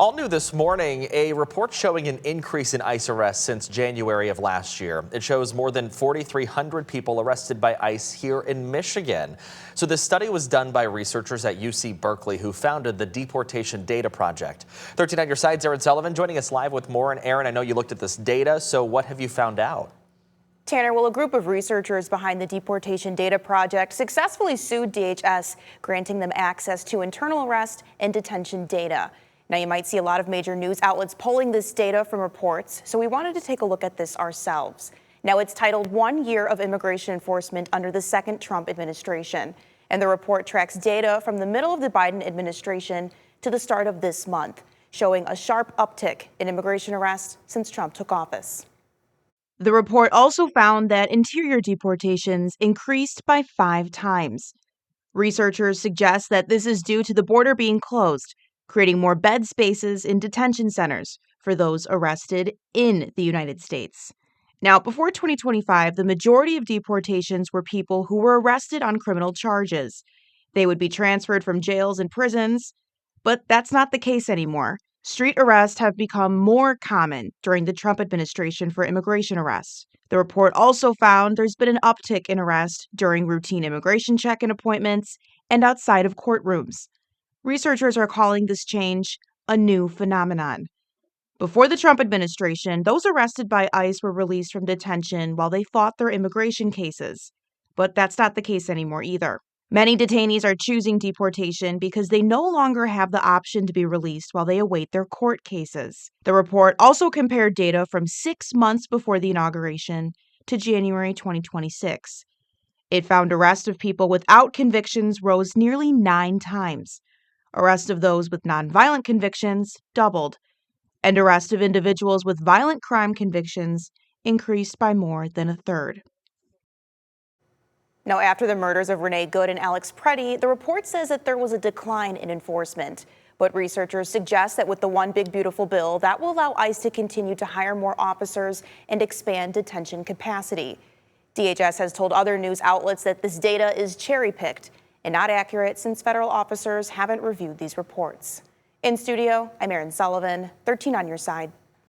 All new this morning, a report showing an increase in ICE arrests since January of last year. It shows more than 4,300 people arrested by ICE here in Michigan. So this study was done by researchers at UC Berkeley who founded the Deportation Data Project. 13 on your side's Aaron Sullivan joining us live with more. And Aaron, I know you looked at this data, so what have you found out? Tanner, well, a group of researchers behind the Deportation Data Project successfully sued DHS, granting them access to internal arrest and detention data. Now, you might see a lot of major news outlets pulling this data from reports, so we wanted to take a look at this ourselves. Now, it's titled 1 Year of Immigration Enforcement Under the Second Trump Administration, and the report tracks data from the middle of the Biden administration to the start of this month, showing a sharp uptick in immigration arrests since Trump took office. The report also found that interior deportations increased by 5 times. Researchers suggest that this is due to the border being closed, creating more bed spaces in detention centers for those arrested in the United States. Now, before 2025, the majority of deportations were people who were arrested on criminal charges. They would be transferred from jails and prisons, but that's not the case anymore. Street arrests have become more common during the Trump administration for immigration arrests. The report also found there's been an uptick in arrests during routine immigration check-in appointments and outside of courtrooms. Researchers are calling this change a new phenomenon. Before the Trump administration, those arrested by ICE were released from detention while they fought their immigration cases. But that's not the case anymore either. Many detainees are choosing deportation because they no longer have the option to be released while they await their court cases. The report also compared data from 6 months before the inauguration to January 2026. It found arrest of people without convictions rose nearly 9 times. Arrest of those with nonviolent convictions doubled, and arrest of individuals with violent crime convictions increased by more than a third. Now, after the murders of Renee Good and Alex Preddy, the report says that there was a decline in enforcement. But researchers suggest that with the One Big Beautiful Bill, that will allow ICE to continue to hire more officers and expand detention capacity. DHS has told other news outlets that this data is cherry-picked and not accurate since federal officers haven't reviewed these reports. In studio, I'm Aaron Sullivan, 13 on your side.